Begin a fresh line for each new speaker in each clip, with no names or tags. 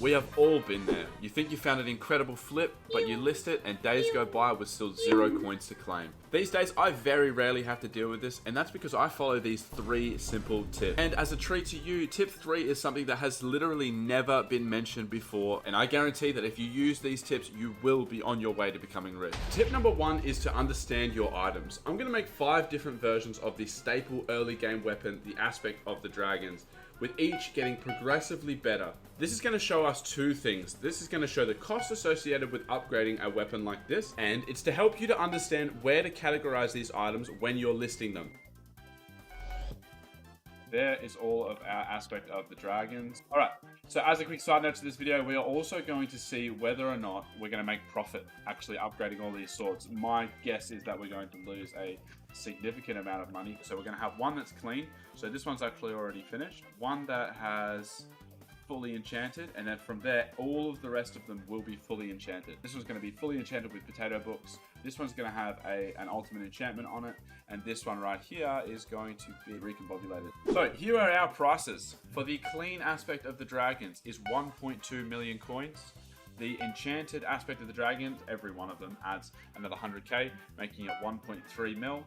We have all been there. You think you found an incredible flip, but you list it and days go by with still 0 coins to claim. These days, I very rarely have to deal with this, and that's because I follow these 3 simple tips. And as a treat to you, tip 3 is something that has literally never been mentioned before, and I guarantee that if you use these tips, you will be on your way to becoming rich. Tip number 1 is to understand your items. I'm going to make 5 different versions of the staple early game weapon, the aspect of the dragons, with each getting progressively better. This is going to show us 2 things. This is going to show the cost associated with upgrading a weapon like this, and it's to help you to understand where to categorize these items when you're listing them. There is all of our aspect of the dragons. All right, so as a quick side note to this video, we are also going to see whether or not we're going to make profit actually upgrading all these swords. My guess is that we're going to lose a significant amount of money. So we're going to have one that's clean. So this one's actually already finished. One that has fully enchanted, and then from there all of the rest of them will be fully enchanted. This one's going to be fully enchanted with potato books. This one's going to have an ultimate enchantment on it, and this one right here is going to be recombobulated. So here are our prices. For the clean aspect of the dragons is 1.2 million coins. The enchanted aspect of the dragons, every one of them adds another 100k, making it 1.3 mil.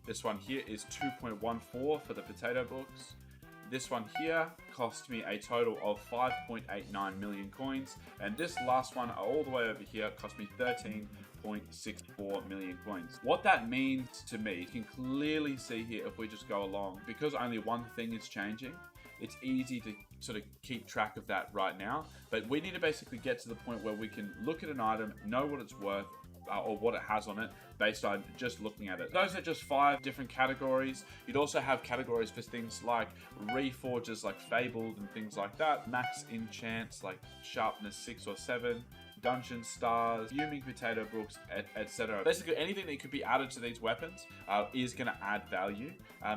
This one here is 2.14 for the potato books. This one here cost me a total of 5.89 million coins, and this last one all the way over here cost me 13.64 million coins. What that means to me, you can clearly see here if we just go along, because only one thing is changing, it's easy to sort of keep track of that right now, but we need to basically get to the point where we can look at an item, know what it's worth, or what it has on it based on just looking at it. Those are just 5 different categories. You'd also have categories for things like reforges like fabled and things like that, max enchants like sharpness 6 or 7, dungeon stars, fuming potato books, etc. Basically anything that could be added to these weapons is going to add value.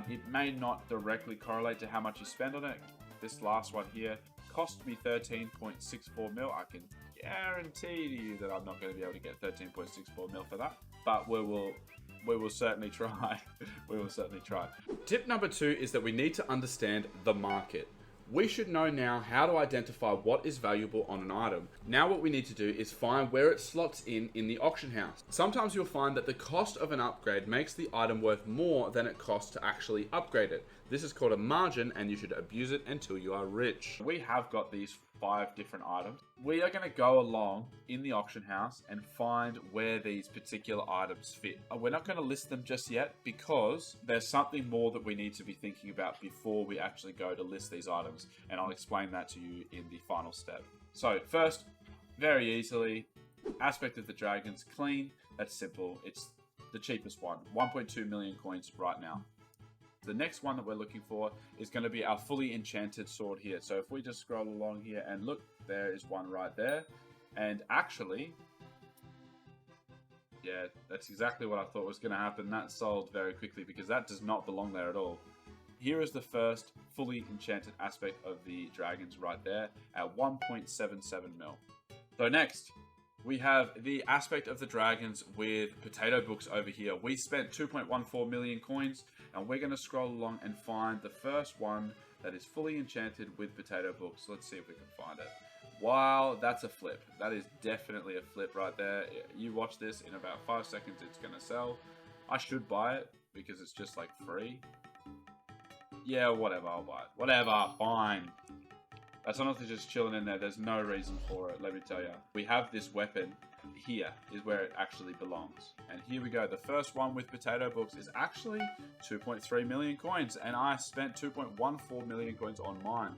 It may not directly correlate to how much you spend on it. This last one here cost me 13.64 mil. I can guarantee to you that I'm not going to be able to get 13.64 mil for that, but we will certainly try. We will certainly try. Tip number 2 is that we need to understand the market. We should know now how to identify what is valuable on an item. Now what we need to do is find where it slots in the auction house. Sometimes you'll find that the cost of an upgrade makes the item worth more than it costs to actually upgrade it. This is called a margin, and you should abuse it until you are rich. We have got these 5 different items. We are going to go along in the auction house and find where these particular items fit. We're not going to list them just yet because there's something more that we need to be thinking about before we actually go to list these items, and I'll explain that to you in the final step. So first, very easily, aspect of the dragons, clean. That's simple. It's the cheapest one, 1.2 million coins right now. The next one that we're looking for is going to be our fully enchanted sword here. So if we just scroll along here and look, there is one right there. And actually, yeah, that's exactly what I thought was going to happen. That sold very quickly because that does not belong there at all. Here is the first fully enchanted aspect of the dragons right there at 1.77 mil. So next, we have the aspect of the dragons with potato books over here. We spent 2.14 million coins, and we're going to scroll along and find the first one that is fully enchanted with potato books. Let's see if we can find it. Wow, that's a flip. That is definitely a flip right there. You watch this, in about 5 seconds it's going to sell. I should buy it because it's just like free. Yeah, whatever, I'll buy it. Whatever, fine. That's honestly just chilling in there. There's no reason for it, let me tell you. We have this weapon. Here is where it actually belongs. And here we go. The first one with potato books is actually 2.3 million coins. And I spent 2.14 million coins on mine.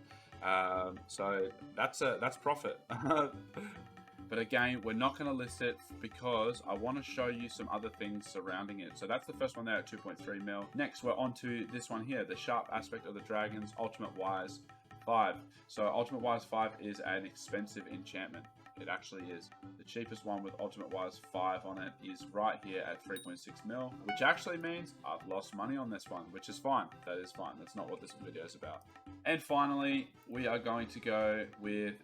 So that's profit. But again, we're not going to list it because I want to show you some other things surrounding it. So that's the first one there at 2.3 mil. Next, we're on to this one here, the sharp aspect of the dragons, Ultimate Wise 5. So Ultimate Wise 5 is an expensive enchantment. It actually is. The cheapest one with Ultimate Wise 5 on it is right here at 3.6 mil, which actually means I've lost money on this one, which is fine. That is fine. That's not what this video is about. And finally, we are going to go with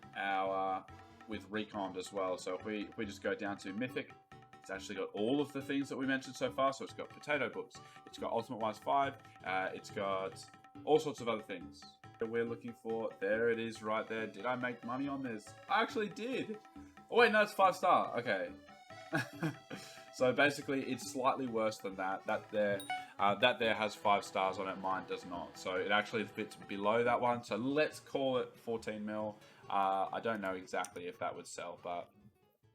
recon as well. So if we just go down to Mythic, it's actually got all of the things that we mentioned so far. So it's got potato books, it's got Ultimate Wise 5, it's got all sorts of other things. that we're looking for. There it is right there. Did I make money on this? I actually did. Oh wait, no, it's 5-star. Okay. So basically, it's slightly worse than that. That there has 5 stars on it. Mine does not. So it actually fits below that one. So let's call it 14 mil. I don't know exactly if that would sell, but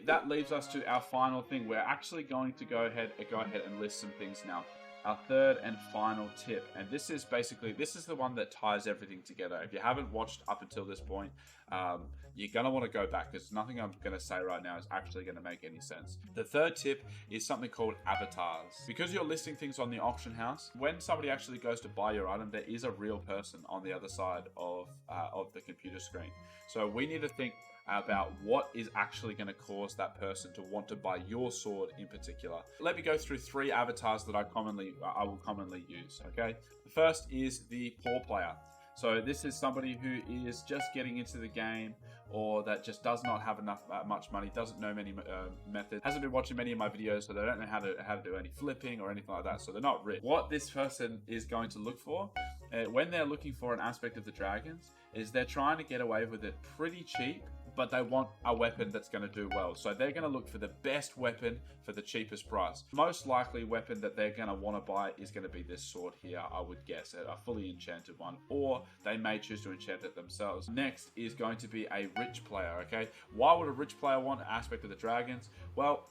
that leaves us to our final thing. We're actually going to go ahead and list some things now. Our third and final tip, and this is the one that ties everything together. If you haven't watched up until this point, you're gonna want to go back, because nothing I'm gonna say right now is actually gonna make any sense. The third tip is something called avatars. Because you're listing things on the auction house, when somebody actually goes to buy your item, there is a real person on the other side of the computer screen. So we need to think about what is actually going to cause that person to want to buy your sword in particular. Let me go through 3 avatars that I will commonly use. Okay, the first is the poor player. So this is somebody who is just getting into the game, or that just does not have much money, doesn't know many methods, hasn't been watching many of my videos, so they don't know how to do any flipping or anything like that. So they're not rich. What this person is going to look for when they're looking for an aspect of the dragons is they're trying to get away with it pretty cheap, but they want a weapon that's going to do well. So they're going to look for the best weapon for the cheapest price. Most likely weapon that they're going to want to buy is going to be this sword here, I would guess, a fully enchanted one, or they may choose to enchant it themselves. Next is going to be a rich player, okay? Why would a rich player want an aspect of the dragons? Well,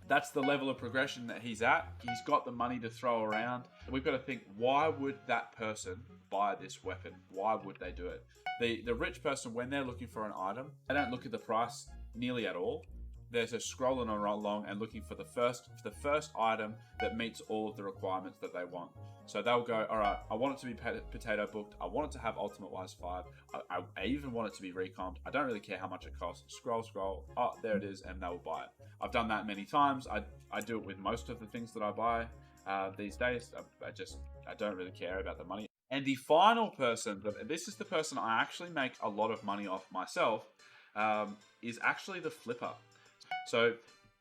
that's the level of progression that he's at. He's got the money to throw around. We've got to think, why would that person buy this weapon? Why would they do it? The rich person, when they're looking for an item, they don't look at the price nearly at all. They're just scrolling along and looking for the first item that meets all of the requirements that they want. So they'll go, all right, I want it to be potato booked. I want it to have ultimate wise 5. I even want it to be recomped. I don't really care how much it costs. Scroll. Oh, there it is, and they'll buy it. I've done that many times. I do it with most of the things that I buy these days. I don't really care about the money. And the final person, this is the person I actually make a lot of money off myself, is actually the flipper. So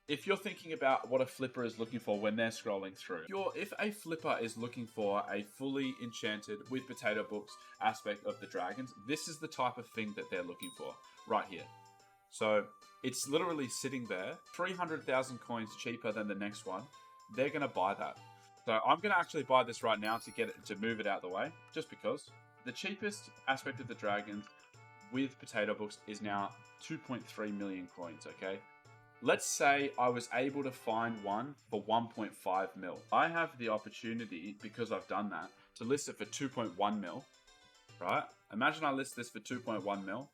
if you're thinking about what a flipper is looking for when they're scrolling through, if a flipper is looking for a fully enchanted with potato books aspect of the dragons, this is the type of thing that they're looking for right here. So it's literally sitting there, 300,000 coins cheaper than the next one. They're going to buy that. So I'm going to actually buy this right now to move it out the way, just because. The cheapest aspect of the dragons with potato books is now 2.3 million coins, okay? Let's say I was able to find one for 1.5 mil. I have the opportunity, because I've done that, to list it for 2.1 mil, right? Imagine I list this for 2.1 mil,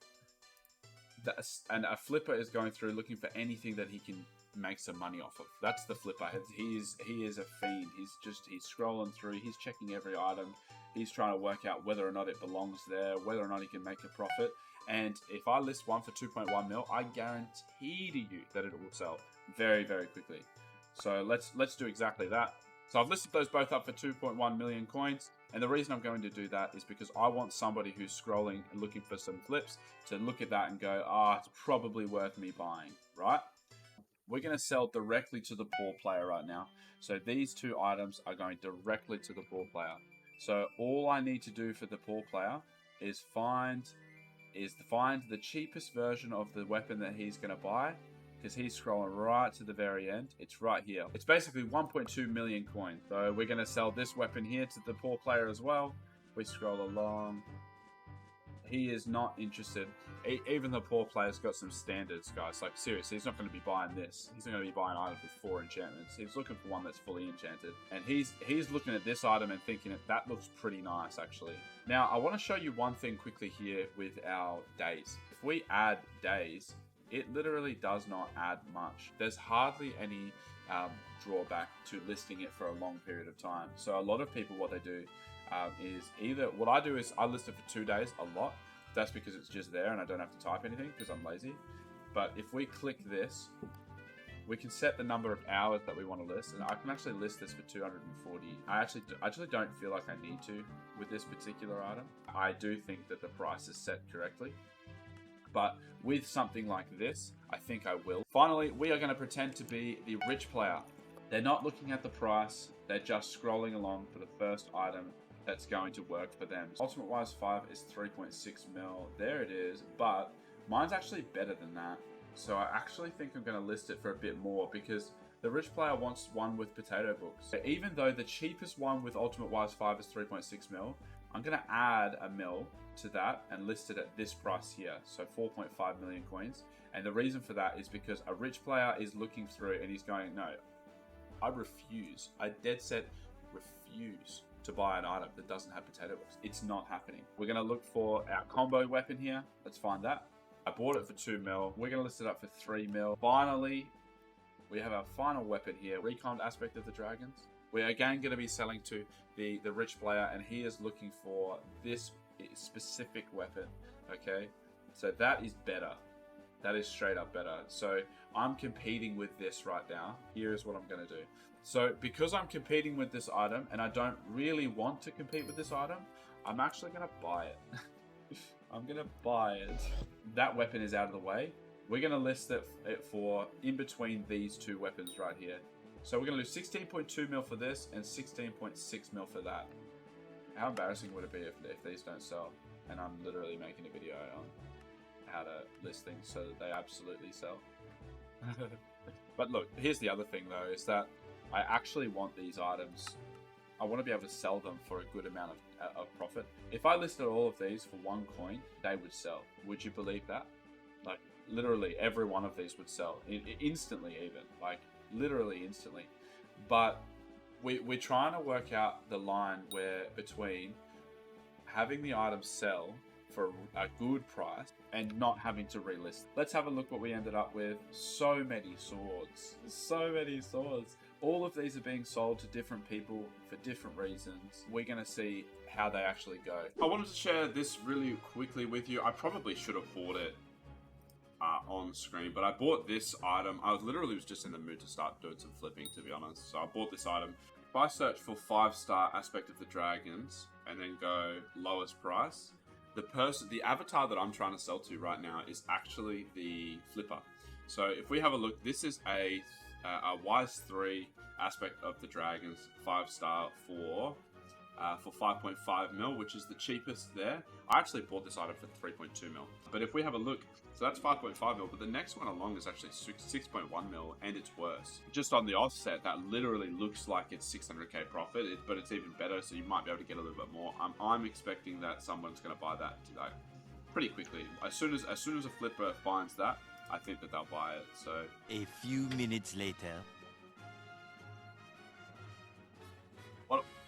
and a flipper is going through looking for anything that he can make some money off of. That's the flipper. He is a fiend. He's scrolling through, he's checking every item, he's trying to work out whether or not it belongs there, whether or not he can make a profit. And if I list one for 2.1 mil, I guarantee to you that it will sell very, very quickly. So let's do exactly that. So I've listed those both up for 2.1 million coins. And the reason I'm going to do that is because I want somebody who's scrolling and looking for some flips to look at that and go, it's probably worth me buying, right? We're going to sell directly to the poor player right now. So these 2 items are going directly to the poor player. So all I need to do for the poor player is find the cheapest version of the weapon that he's going to buy, because he's scrolling right to the very end. It's right here. It's basically 1.2 million coins. So we're going to sell this weapon here to the poor player as well. We scroll along. He is not interested. Even the poor player's got some standards, guys. Like, seriously, he's not going to be buying this. He's not going to be buying items with 4 enchantments. He's looking for one that's fully enchanted. And he's looking at this item and thinking that looks pretty nice, actually. Now, I want to show you one thing quickly here with our days. If we add days, it literally does not add much. There's hardly any drawback to listing it for a long period of time. So a lot of people, what they do is what I do is I list it for 2 days a lot. That's because it's just there and I don't have to type anything because I'm lazy. But if we click this, we can set the number of hours that we want to list, and I can actually list this for 240. I actually don't feel like I need to with this particular item. I do think that the price is set correctly, but with something like this, I think I will. Finally, we are going to pretend to be the rich player. They're not looking at the price, they're just scrolling along for the first item that's going to work for them. Ultimate Wise 5 is 3.6 mil. There it is, but mine's actually better than that. So I actually think I'm going to list it for a bit more because the rich player wants one with potato books. So even though the cheapest one with Ultimate Wise 5 is 3.6 mil, I'm going to add a mil to that and list it at this price here. So 4.5 million coins. And the reason for that is because a rich player is looking through and he's going, no, I refuse. I dead set refuse to buy an item that doesn't have potato books. It's not happening. We're going to look for our combo weapon here. Let's find that. I bought it for 2 mil. We're going to list it up for 3 mil. Finally, we have our final weapon here. Recon aspect of the dragons. We're again going to be selling to the rich player, and he is looking for this specific weapon. Okay, so that is better. That is straight up better. So I'm competing with this right now. Here's what I'm going to do. So because I'm competing with this item, and I don't really want to compete with this item, I'm actually going to buy it. I'm going to buy it. That weapon is out of the way. We're going to list it for in between these two weapons right here. So we're going to do 16.2 mil for this and 16.6 mil for that. How embarrassing would it be if these don't sell? And I'm literally making a video on how to list things so that they absolutely sell. But look, here's the other thing though, is that I actually want these items. I want to be able to sell them for a good amount of profit. If I listed all of these for 1 coin, they would sell. Would you believe that? Like, literally every one of these would sell. Instantly even. Like, literally instantly. But we're trying to work out the line where between having the items sell for a good price and not having to relist. Let's have a look what we ended up with. So many swords. So many swords. All of these are being sold to different people for different reasons. We're going to see how they actually go. I wanted to share this really quickly with you. I probably should have bought it on screen, but I bought this item. I literally was just in the mood to start doing some flipping, to be honest. So I bought this item. If I search for 5-star aspect of the dragons and then go lowest price, the avatar that I'm trying to sell to right now is actually the flipper. So if we have a look, this is a Wise 3 aspect of the dragons 5-star for 5.5 mil, which is the cheapest there. I actually bought this item for 3.2 mil. But if we have a look, so that's 5.5 mil, but the next one along is actually 6.1 mil, and it's worse. Just on the offset, that literally looks like it's 600k profit, but it's even better, so you might be able to get a little bit more. I'm expecting that someone's going to buy that today, pretty quickly. As soon as a flipper finds that, I think that they'll buy it. So
a few minutes later.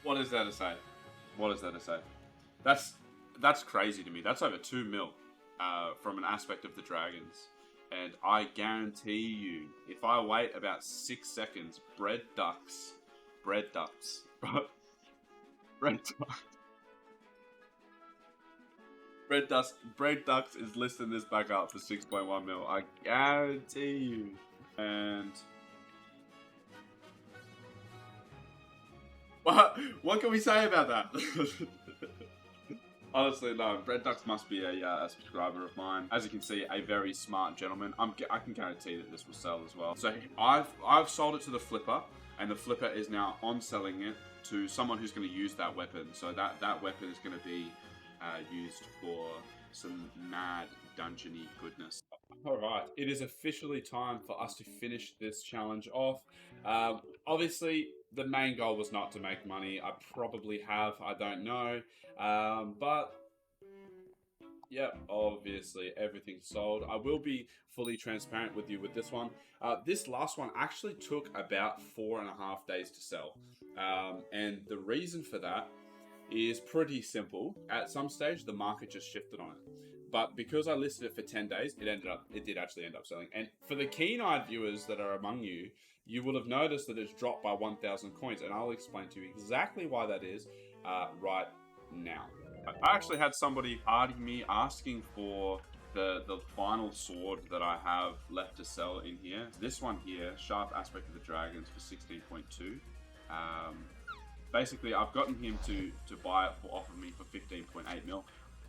What is there to say? What is there to say? That's crazy to me. That's over 2 mil from an aspect of the dragons. And I guarantee you, if I wait about 6 seconds, bread ducks, bread ducks is listing this back up for 6.1 mil. I guarantee you. And what can we say about that? Honestly, no. Bread Ducks must be a subscriber of mine. As you can see, a very smart gentleman. I can guarantee that this will sell as well. So I've sold it to the flipper, and the flipper is now on selling it to someone who's going to use that weapon. So that weapon is going to be used for some mad dungeony goodness. Alright, it is officially time for us to finish this challenge off. Obviously, the main goal was not to make money. I probably have, I don't know. But, yeah, obviously everything's sold. I will be fully transparent with you with this one. This last one actually took about 4.5 days to sell. And the reason for that is pretty simple. At some stage, the market just shifted on it. But because I listed it for 10 days, it did actually end up selling. And for the keen-eyed viewers that are among you, you will have noticed that it's dropped by 1,000 coins. And I'll explain to you exactly why that is right now. I actually had somebody partying me asking for the final sword that I have left to sell in here. This one here, Sharp Aspect of the Dragons for 16.2. Basically, I've gotten him to buy it off of me for 15.8 mil.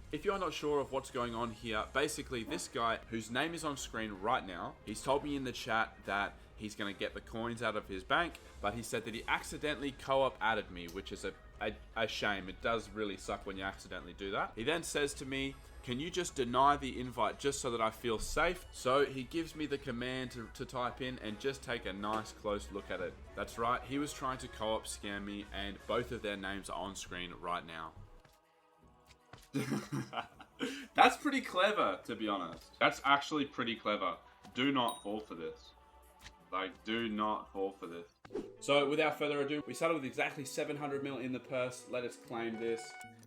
If you're not sure of what's going on here, basically this guy, whose name is on screen right now, he's told me in the chat that he's going to get the coins out of his bank, but he said that he accidentally co-op added me, which is a shame. It does really suck when you accidentally do that. He then says to me, can you just deny the invite just so that I feel safe? So he gives me the command to type in and just take a nice close look at it. That's right, he was trying to co-op scam me, and both of their names are on screen right now. That's pretty clever, to be honest. That's actually pretty clever. Do not fall for this. Like, do not fall for this. So without further ado, we started with exactly 700 mil in the purse. Let us claim this.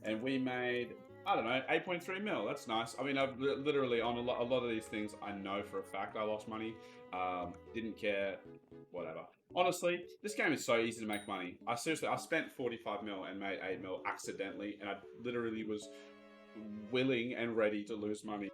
And we made, I don't know, 8.3 mil. That's nice. I mean, I've literally on a lot of these things, I know for a fact I lost money. Didn't care, whatever. Honestly, this game is so easy to make money. I spent 45 mil and made 8 mil accidentally. And I literally was willing and ready to lose money.